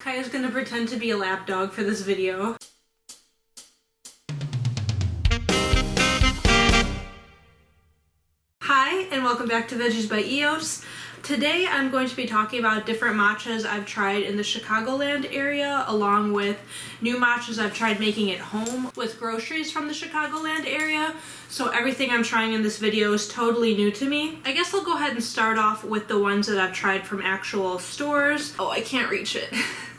Kaya's gonna pretend to be a lap dog for this video. Hi, and welcome back to Veggies by Eos. Today I'm going to be talking about different matchas I've tried in the Chicagoland area, along with new matchas I've tried making at home with groceries from the Chicagoland area. So everything I'm trying in this video is totally new to me. I guess I'll go ahead and start off with the ones that I've tried from actual stores. Oh, I can't reach it.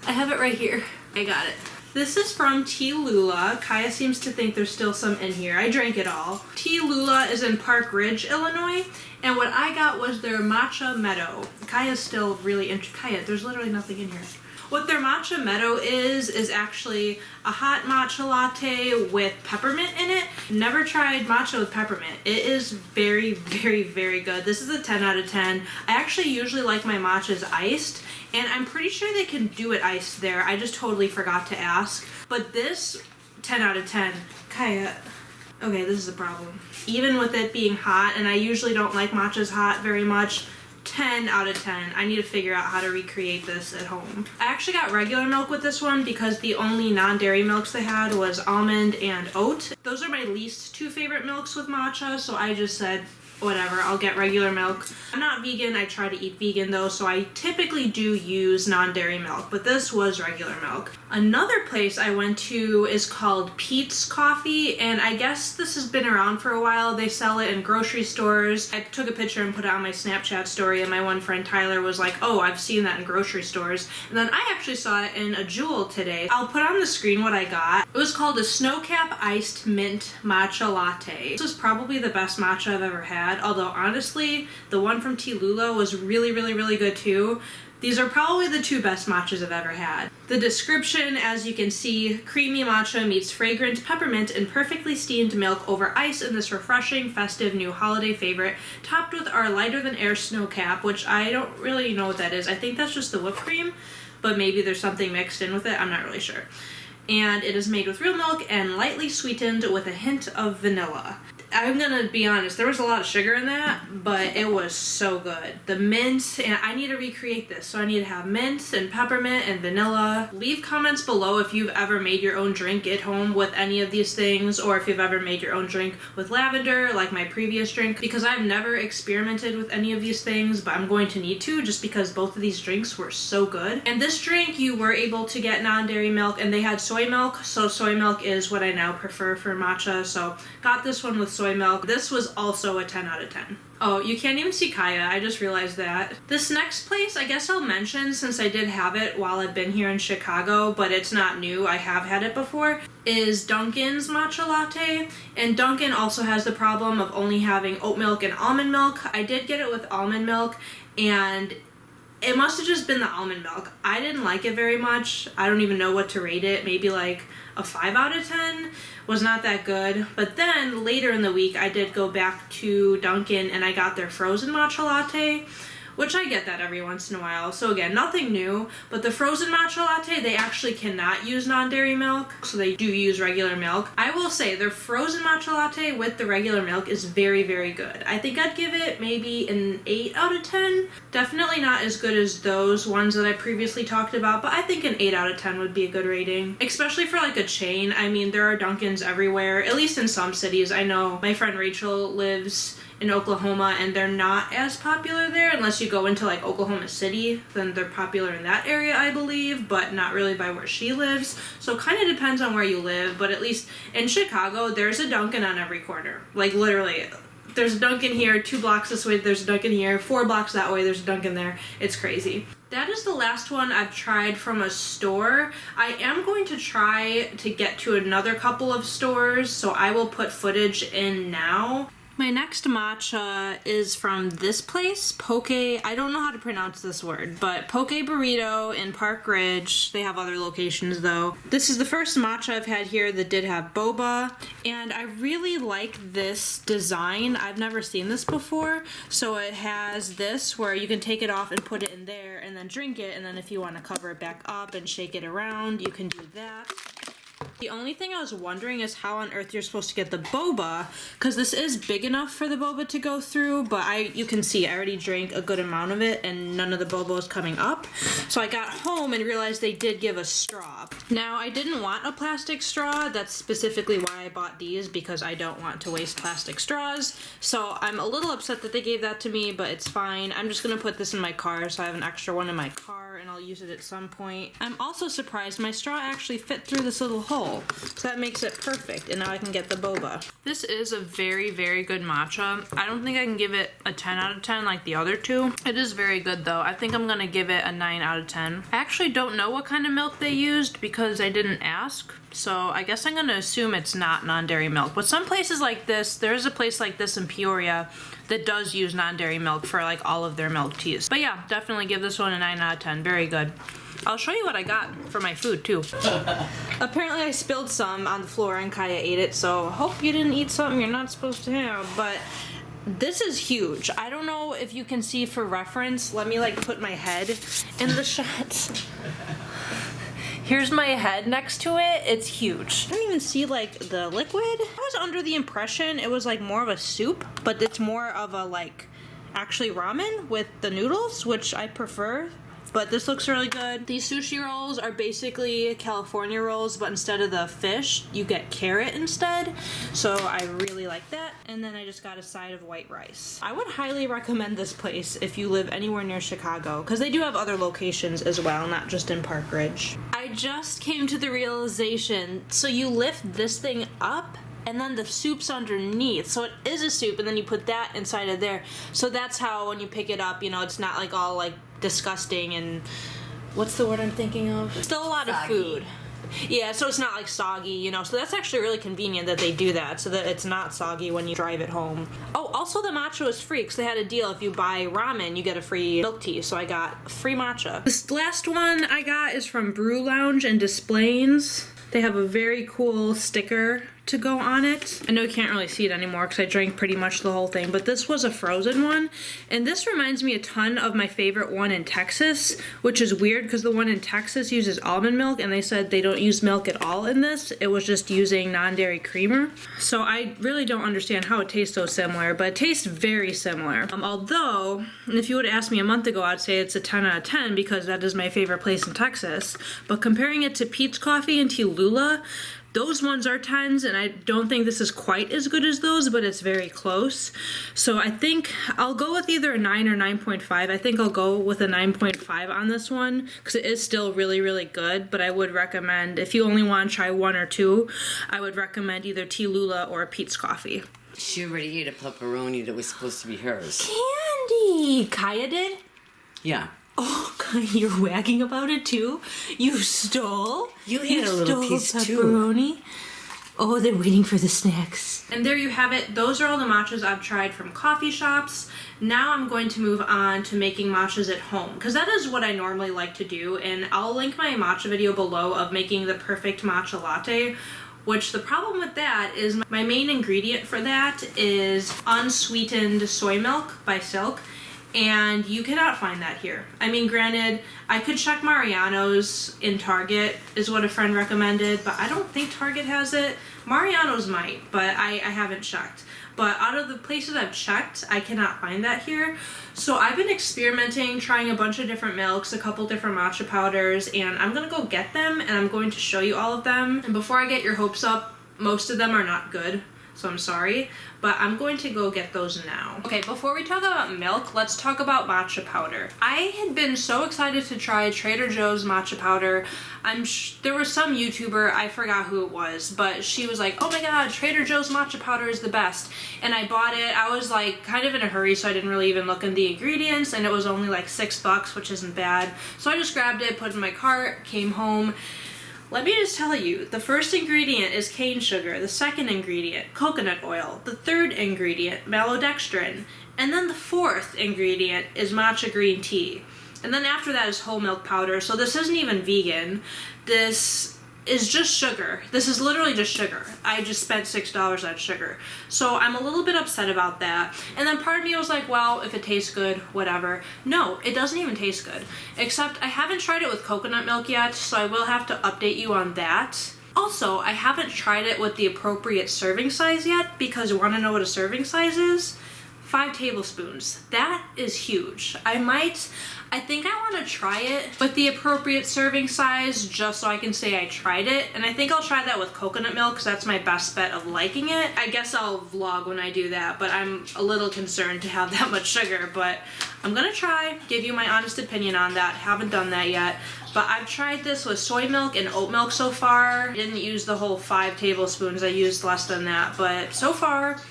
I have it right here. I got it. This is from Lula. Kaya seems to think there's still some in here. I drank it all. Lula is in Park Ridge, Illinois, and what I got was their Matcha Meadow. Kaya's still really into Kaya. There's literally nothing in here. What their Matcha Meadow is actually a hot matcha latte with peppermint in it. Never tried matcha with peppermint. It is very, very, very good. This is a 10 out of 10. I actually usually like my matchas iced, and I'm pretty sure they can do it iced there. I just totally forgot to ask. But this, 10 out of 10. Kaya, okay, this is a problem. Even with it being hot, and I usually don't like matchas hot very much, 10 out of 10. I need to figure out how to recreate this at home. I actually got regular milk with this one because the only non-dairy milks they had was almond and oat. Those are my least two favorite milks with matcha, so I just said, whatever, I'll get regular milk. I'm not vegan, I try to eat vegan though, so I typically do use non-dairy milk, but this was regular milk. Another place I went to is called Peet's Coffee, and I guess this has been around for a while. They sell it in grocery stores. I took a picture and put it on my Snapchat story, and my one friend Tyler was like, oh, I've seen that in grocery stores. And then I actually saw it in a Jewel today. I'll put on the screen what I got. It was called a Snowcap Iced Mint Matcha Latte. This was probably the best matcha I've ever had. Although honestly, the one from Lula was really, really, really good too. These are probably the two best matchas I've ever had. The description, as you can see, creamy matcha meets fragrant peppermint and perfectly steamed milk over ice in this refreshing, festive new holiday favorite, topped with our lighter than air Snowcap, which I don't really know what that is. I think that's just the whipped cream, but maybe there's something mixed in with it. I'm not really sure. And it is made with real milk and lightly sweetened with a hint of vanilla. I'm gonna be honest, there was a lot of sugar in that, but it was so good. The mint, and I need to recreate this, so I need to have mint and peppermint and vanilla. Leave comments below if you've ever made your own drink at home with any of these things, or if you've ever made your own drink with lavender, like my previous drink, because I've never experimented with any of these things, but I'm going to need to, just because both of these drinks were so good. And this drink, you were able to get non-dairy milk, and they had soy milk, so soy milk is what I now prefer for matcha, so got this one with soy milk. This was also a 10 out of 10. Oh, you can't even see Kaya, I just realized that. This next place, I guess I'll mention since I did have it while I've been here in Chicago, but it's not new, I have had it before, is Dunkin's Matcha Latte. And Dunkin also has the problem of only having oat milk and almond milk. I did get it with almond milk, and it must have just been the almond milk. I didn't like it very much. I don't even know what to rate it. Maybe like a 5 out of 10. Was not that good. But then later in the week I did go back to Dunkin and I got their frozen matcha latte, which I get that every once in a while. So again, nothing new, but the frozen matcha latte, they actually cannot use non-dairy milk, so they do use regular milk. I will say their frozen matcha latte with the regular milk is very, very good. I think I'd give it maybe an 8 out of 10. Definitely not as good as those ones that I previously talked about, but I think an 8 out of 10 would be a good rating, especially for like a chain. I mean, there are Dunkins everywhere, at least in some cities. I know my friend Rachel lives in Oklahoma, and they're not as popular there unless you go into like Oklahoma City. Then they're popular in that area, I believe, but not really by where she lives. So it kind of depends on where you live, but at least in Chicago, there's a Dunkin' on every corner. Like literally, there's a Dunkin' here, 2 blocks this way, there's a Dunkin' here, 4 blocks that way, there's a Dunkin' there. It's crazy. That is the last one I've tried from a store. I am going to try to get to another couple of stores, so I will put footage in now. My next matcha is from this place, Poke, I don't know how to pronounce this word, but Poke Burrito in Park Ridge. They have other locations though. This is the first matcha I've had here that did have boba, and I really like this design. I've never seen this before. So it has this where you can take it off and put it in there and then drink it, and then if you want to cover it back up and shake it around, you can do that. The only thing I was wondering is how on earth you're supposed to get the boba, because this is big enough for the boba to go through, but you can see I already drank a good amount of it and none of the boba was coming up. So I got home and realized they did give a straw. Now, I didn't want a plastic straw. That's specifically why I bought these, because I don't want to waste plastic straws. So I'm a little upset that they gave that to me, but it's fine. I'm just gonna put this in my car, so I have an extra one in my car and I'll use it at some point. I'm also surprised my straw actually fit through this little hole, so that makes it perfect, and now I can get the boba. This is a very, very good matcha. I don't think I can give it a 10 out of 10 like the other two. It is very good though. I think I'm gonna give it a 9 out of 10. I actually don't know what kind of milk they used because I didn't ask, so I guess I'm gonna assume it's not non-dairy milk. But some places like this, there is a place like this in Peoria that does use non-dairy milk for like all of their milk teas. But yeah, definitely give this one a 9 out of 10. Very good. I'll show you what I got for my food too. Apparently I spilled some on the floor and Kaya ate it, so I hope you didn't eat something you're not supposed to have, but this is huge. I don't know if you can see for reference. Let me like put my head in the shot. Here's my head next to it. It's huge. I don't even see like the liquid. I was under the impression it was like more of a soup, but it's more of a like actually ramen with the noodles, which I prefer. But this looks really good. These sushi rolls are basically California rolls, but instead of the fish, you get carrot instead. So I really like that. And then I just got a side of white rice. I would highly recommend this place if you live anywhere near Chicago, because they do have other locations as well, not just in Park Ridge. I just came to the realization, so you lift this thing up and then the soup's underneath, so it is a soup, and then you put that inside of there. So that's how when you pick it up, you know, it's not like all like disgusting and what's the word I'm thinking of? Still a lot of food. Yeah, so it's not like soggy, you know, so that's actually really convenient that they do that so that it's not soggy when you drive it home. Oh, also the matcha was free because they had a deal. If you buy ramen, you get a free milk tea, so I got free matcha. This last one I got is from Brew Lounge and Displays. They have a very cool sticker to go on it. I know you can't really see it anymore because I drank pretty much the whole thing, but this was a frozen one, and this reminds me a ton of my favorite one in Texas, which is weird because the one in Texas uses almond milk, and they said they don't use milk at all in this. It was just using non-dairy creamer. So I really don't understand how it tastes so similar, but it tastes very similar. Although, if you would have asked me a month ago, I'd say it's a 10 out of 10 because that is my favorite place in Texas. But comparing it to Peet's Coffee and to Lula, those ones are 10s, and I don't think this is quite as good as those, but it's very close. So I think I'll go with either a 9 or 9.5. I think I'll go with a 9.5 on this one because it is still really, really good, but I would recommend, if you only want to try one or two, I would recommend either Tea Lula or Peet's Coffee. She already ate a pepperoni that was supposed to be hers. Candy! Kaya did? Yeah. Oh, you're wagging about it too? You stole? You had a little piece pepperoni? too. Oh, they're waiting for the snacks. And there you have it. Those are all the matchas I've tried from coffee shops. Now I'm going to move on to making matchas at home, because that is what I normally like to do, and I'll link my matcha video below of making the perfect matcha latte, which the problem with that is my main ingredient for that is unsweetened soy milk by Silk. And you cannot find that here. I mean, granted, I could check Mariano's in Target, is what a friend recommended, but I don't think Target has it. Mariano's might, but I haven't checked. But out of the places I've checked, I cannot find that here. So I've been experimenting, trying a bunch of different milks, a couple different matcha powders, and I'm gonna go get them, and I'm going to show you all of them. And before I get your hopes up, most of them are not good, so I'm sorry, but I'm going to go get those now. Okay, before we talk about milk, let's talk about matcha powder. I had been so excited to try Trader Joe's matcha powder. There was some YouTuber, I forgot who it was, but she was like, oh my god, Trader Joe's matcha powder is the best. And I bought it. I was like kind of in a hurry, so I didn't really even look at the ingredients, and it was only like $6, which isn't bad. So I just grabbed it, put it in my cart, came home. Let me just tell you, the first ingredient is cane sugar, the second ingredient, coconut oil, the third ingredient, maltodextrin, and then the fourth ingredient is matcha green tea. And then after that is whole milk powder, so this isn't even vegan. This is just sugar. This is literally just sugar. I just spent $6 on sugar. So I'm a little bit upset about that. And then part of me was like, well, if it tastes good, whatever. No, it doesn't even taste good. Except I haven't tried it with coconut milk yet, so I will have to update you on that. Also, I haven't tried it with the appropriate serving size yet because you want to know what a serving size is? 5 tablespoons. That is huge. I think I want to try it with the appropriate serving size just so I can say I tried it. And I think I'll try that with coconut milk because that's my best bet of liking it. I guess I'll vlog when I do that, but I'm a little concerned to have that much sugar. But I'm gonna try, give you my honest opinion on that. Haven't done that yet. But I've tried this with soy milk and oat milk so far. I didn't use the whole 5 tablespoons. I used less than that. But so far,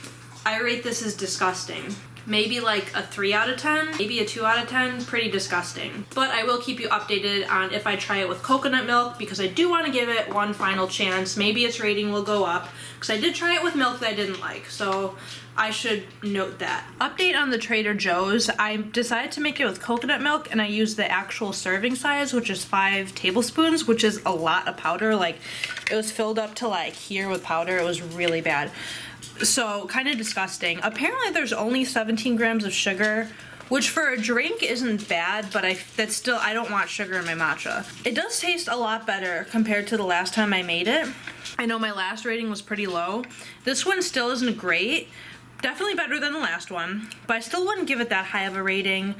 I rate this as disgusting. Maybe like a 3 out of 10, maybe a 2 out of 10, pretty disgusting. But I will keep you updated on if I try it with coconut milk because I do want to give it one final chance. Maybe its rating will go up because I did try it with milk that I didn't like, so I should note that. Update on the Trader Joe's. I decided to make it with coconut milk and I used the actual serving size, which is 5 tablespoons, which is a lot of powder. Like, it was filled up to like here with powder. It was really bad. So, kind of disgusting. Apparently there's only 17 grams of sugar, which for a drink isn't bad, but I don't want sugar in my matcha. It does taste a lot better compared to the last time I made it. I know my last rating was pretty low. This one still isn't great. Definitely better than the last one, but I still wouldn't give it that high of a rating.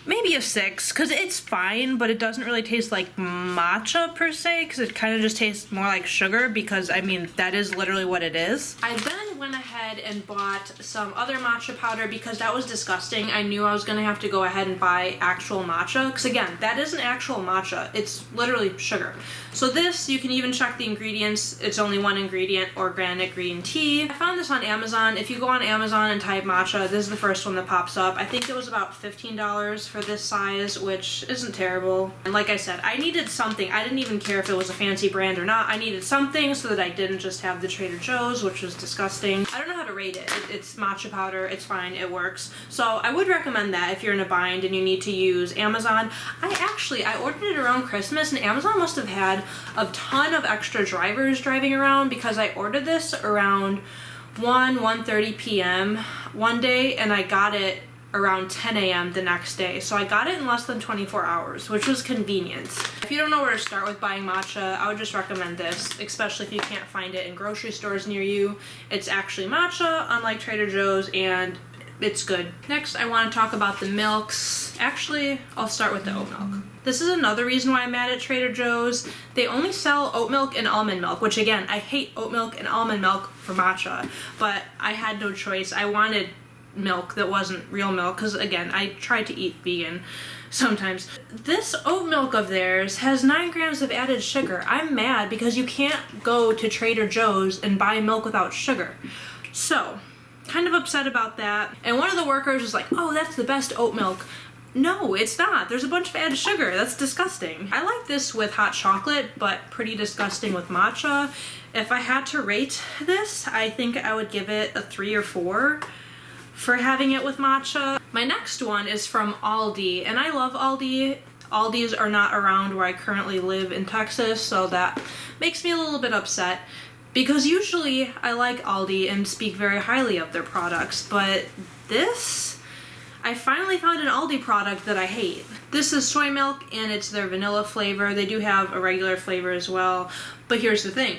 Maybe a 6, because it's fine, but it doesn't really taste like matcha per se, because it kind of just tastes more like sugar, because, I mean, that is literally what it is. I then went ahead and bought some other matcha powder, because that was disgusting. I knew I was going to have to go ahead and buy actual matcha, because again, that isn't actual matcha. It's literally sugar. So this, you can even check the ingredients. It's only one ingredient, organic green tea. I found this on Amazon. If you go on Amazon and type matcha, this is the first one that pops up. I think it was about $15 for this size, which isn't terrible. And like I said, I needed something. I didn't even care if it was a fancy brand or not. I needed something so that I didn't just have the Trader Joe's, which was disgusting. I don't know how to rate it. It's matcha powder. It's fine. It works. So I would recommend that if you're in a bind and you need to use Amazon. I ordered it around Christmas and Amazon must have had a ton of extra drivers driving around because I ordered this around 1:30 p.m. one day and I got it around 10 a.m. the next day. So I got it in less than 24 hours, which was convenient. If you don't know where to start with buying matcha, I would just recommend this, especially if you can't find it in grocery stores near you. It's actually matcha, unlike Trader Joe's, and it's good. Next, I want to talk about the milks. Actually, I'll start with the oat milk. This is another reason why I'm mad at Trader Joe's. They only sell oat milk and almond milk, which again, I hate oat milk and almond milk for matcha, but I had no choice. I wanted milk that wasn't real milk because again, I try to eat vegan sometimes. This oat milk of theirs has 9 grams of added sugar. I'm mad because you can't go to Trader Joe's and buy milk without sugar. So, kind of upset about that. And one of the workers was like, oh, that's the best oat milk. No, it's not. There's a bunch of added sugar. That's disgusting. I like this with hot chocolate, but pretty disgusting with matcha. If I had to rate this, I think I would give it a 3 or 4 for having it with matcha. My next one is from Aldi, and I love Aldi. Aldis are not around where I currently live in Texas, so that makes me a little bit upset. Because usually I like Aldi and speak very highly of their products, but this, I finally found an Aldi product that I hate. This is soy milk and it's their vanilla flavor. They do have a regular flavor as well, but here's the thing.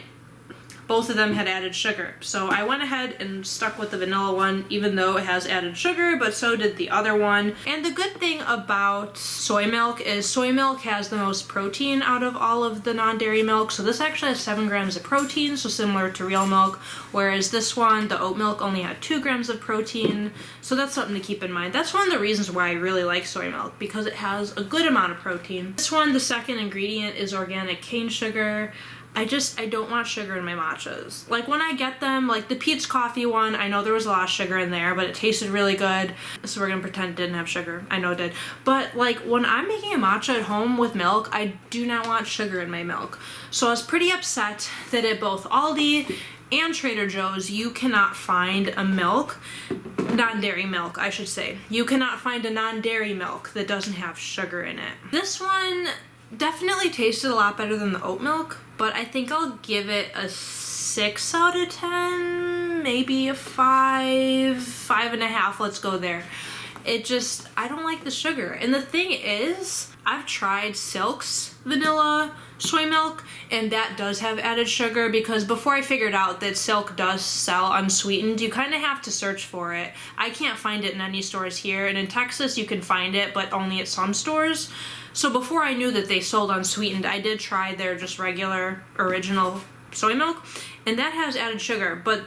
Both of them had added sugar. So I went ahead and stuck with the vanilla one, even though it has added sugar, but so did the other one. And the good thing about soy milk is soy milk has the most protein out of all of the non-dairy milk. So this actually has 7 grams of protein, so similar to real milk. Whereas this one, the oat milk, only had 2 grams of protein. So that's something to keep in mind. That's one of the reasons why I really like soy milk, because it has a good amount of protein. This one, the second ingredient is organic cane sugar. I don't want sugar in my matchas. Like when I get them, like the Peet's coffee one, I know there was a lot of sugar in there, but it tasted really good. So we're gonna pretend it didn't have sugar. I know it did. But like when I'm making a matcha at home with milk, I do not want sugar in my milk. So I was pretty upset that at both Aldi and Trader Joe's, you cannot find a milk, non-dairy milk, I should say. You cannot find a non-dairy milk that doesn't have sugar in it. This one definitely tasted a lot better than the oat milk, but I think I'll give it a 6 out of 10, maybe a 5, 5.5, let's go there. I don't like the sugar. And the thing is, I've tried Silk's vanilla, soy milk, and that does have added sugar, because before I figured out that Silk does sell unsweetened, you kind of have to search for it. I can't find it in any stores here, and in Texas you can find it, but only at some stores. So before I knew that they sold unsweetened, I did try their just regular original soy milk, and that has added sugar, but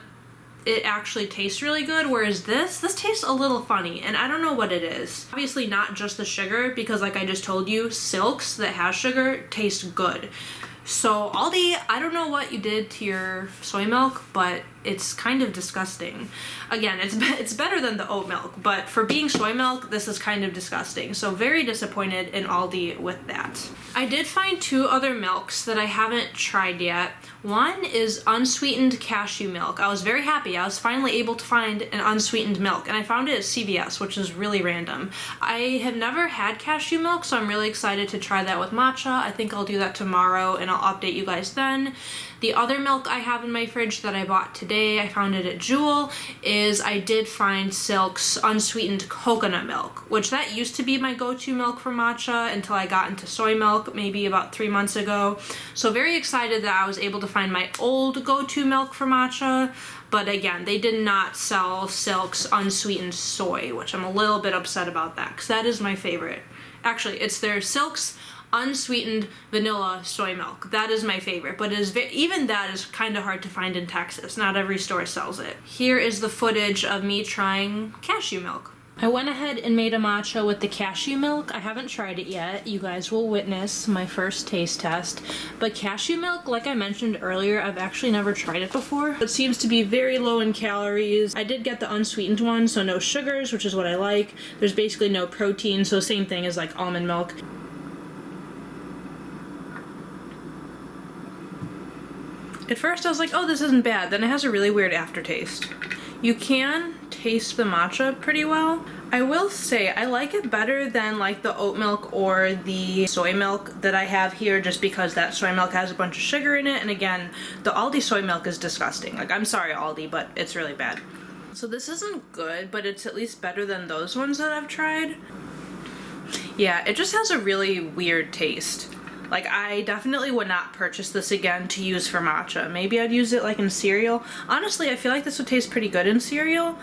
it actually tastes really good, whereas this tastes a little funny, and I don't know what it is. Obviously not just the sugar, because like I just told you, Silk's that has sugar tastes good. So Aldi, I don't know what you did to your soy milk, but it's kind of disgusting. Again, it's better than the oat milk, but for being soy milk, this is kind of disgusting. So very disappointed in Aldi with that. I did find 2 other milks that I haven't tried yet. One is unsweetened cashew milk. I was very happy. I was finally able to find an unsweetened milk, and I found it at CVS, which is really random. I have never had cashew milk, so I'm really excited to try that with matcha. I think I'll do that tomorrow, and I'll update you guys then. The other milk I have in my fridge that I bought today, I found it at Jewel, is I did find Silk's unsweetened coconut milk, which that used to be my go-to milk for matcha until I got into soy milk maybe about 3 months ago. So very excited that I was able to find my old go-to milk for matcha, but again, they did not sell Silk's unsweetened soy, which I'm a little bit upset about that, because that is my favorite. Actually, it's their Silk's unsweetened vanilla soy milk. That is my favorite, but even that is kind of hard to find in Texas. Not every store sells it. Here is the footage of me trying cashew milk. I went ahead and made a matcha with the cashew milk. I haven't tried it yet. You guys will witness my first taste test. But cashew milk, like I mentioned earlier, I've actually never tried it before. It seems to be very low in calories. I did get the unsweetened one, so no sugars, which is what I like. There's basically no protein, so same thing as like almond milk. At first I was like, oh, this isn't bad. Then it has a really weird aftertaste. You can taste the matcha pretty well. I will say I like it better than like the oat milk or the soy milk that I have here, just because that soy milk has a bunch of sugar in it. And again, the Aldi soy milk is disgusting. Like, I'm sorry, Aldi, but it's really bad. So this isn't good, but it's at least better than those ones that I've tried. Yeah, it just has a really weird taste. Like, I definitely would not purchase this again to use for matcha. Maybe I'd use it like in cereal. Honestly, I feel like this would taste pretty good in cereal.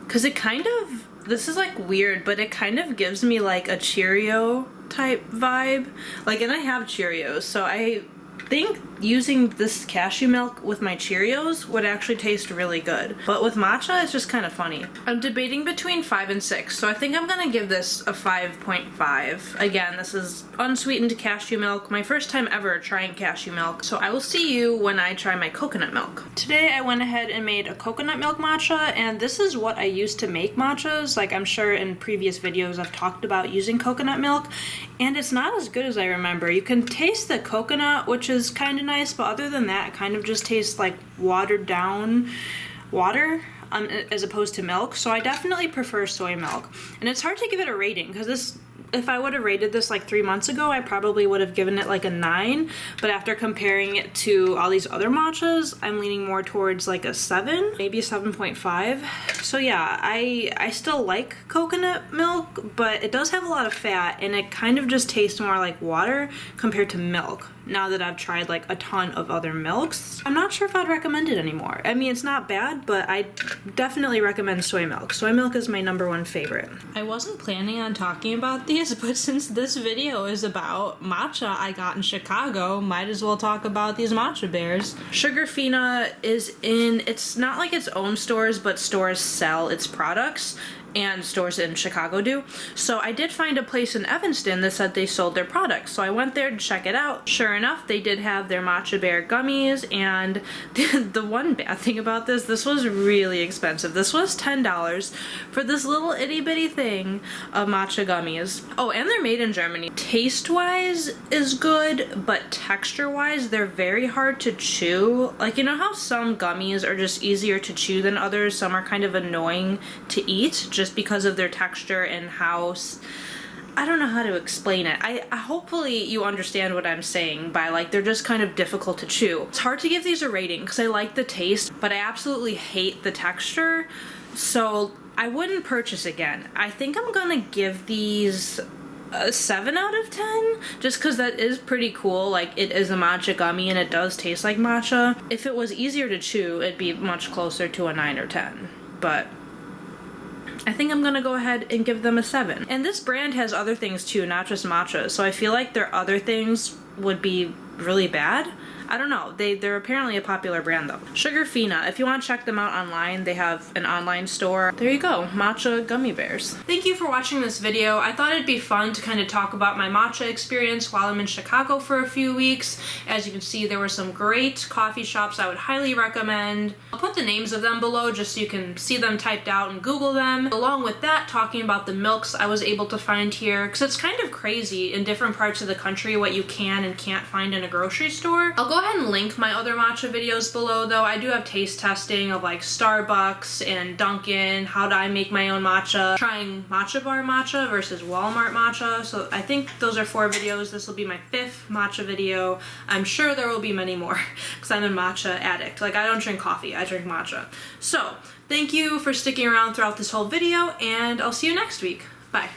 Because it kind of, this is like weird, but it kind of gives me like a Cheerio type vibe. Like, and I have Cheerios, so I think using this cashew milk with my Cheerios would actually taste really good. But with matcha, it's just kind of funny. I'm debating between 5 and 6, so I think I'm gonna give this a 5.5. Again, this is unsweetened cashew milk, my first time ever trying cashew milk, so I will see you when I try my coconut milk. Today I went ahead and made a coconut milk matcha, and this is what I used to make matchas. Like, I'm sure in previous videos I've talked about using coconut milk, and it's not as good as I remember. You can taste the coconut, which is kind of nice, but other than that, it kind of just tastes like watered down water as opposed to milk. So I definitely prefer soy milk. And it's hard to give it a rating, because this, if I would have rated this like 3 months ago, I probably would have given it like a 9. But after comparing it to all these other matchas, I'm leaning more towards like a 7, maybe a 7.5. So yeah, I still like coconut milk, but it does have a lot of fat, and it kind of just tastes more like water compared to milk. Now that I've tried like a ton of other milks, I'm not sure if I'd recommend it anymore. I mean, it's not bad, but I definitely recommend soy milk. Soy milk is my #1 favorite. I wasn't planning on talking about these, but since this video is about matcha I got in Chicago, might as well talk about these matcha bears. Sugarfina is in, it's not like its own stores, but stores sell its products, and stores in Chicago do. So I did find a place in Evanston that said they sold their products. So I went there to check it out. Sure enough, they did have their matcha bear gummies, and the one bad thing about this was really expensive. This was $10 for this little itty bitty thing of matcha gummies. Oh, and they're made in Germany. Taste-wise is good, but texture-wise, they're very hard to chew. Like, you know how some gummies are just easier to chew than others? Some are kind of annoying to eat, just because of their texture and how, I don't know how to explain it. I hopefully you understand what I'm saying by, like, they're just kind of difficult to chew. It's hard to give these a rating because I like the taste, but I absolutely hate the texture, so I wouldn't purchase again. I think I'm gonna give these a 7 out of 10, just because that is pretty cool. Like, it is a matcha gummy and it does taste like matcha. If it was easier to chew, it'd be much closer to a 9 or 10, but I think I'm gonna go ahead and give them a 7. And this brand has other things too, not just matcha, so I feel like their other things would be really bad. I don't know. They're apparently a popular brand though. Sugarfina, if you want to check them out online, they have an online store. There you go, matcha gummy bears. Thank you for watching this video. I thought it'd be fun to kind of talk about my matcha experience while I'm in Chicago for a few weeks. As you can see, there were some great coffee shops I would highly recommend. I'll put the names of them below just so you can see them typed out and Google them. Along with that, talking about the milks I was able to find here, because it's kind of crazy in different parts of the country what you can and can't find in a grocery store. I'll go ahead and link my other matcha videos below though. I do have taste testing of like Starbucks and Dunkin, how do I make my own matcha, trying matcha bar matcha versus Walmart matcha. So I think those are 4 videos. This will be my 5th matcha video. I'm sure there will be many more because I'm a matcha addict. Like, I don't drink coffee, I drink matcha. So thank you for sticking around throughout this whole video and I'll see you next week. Bye.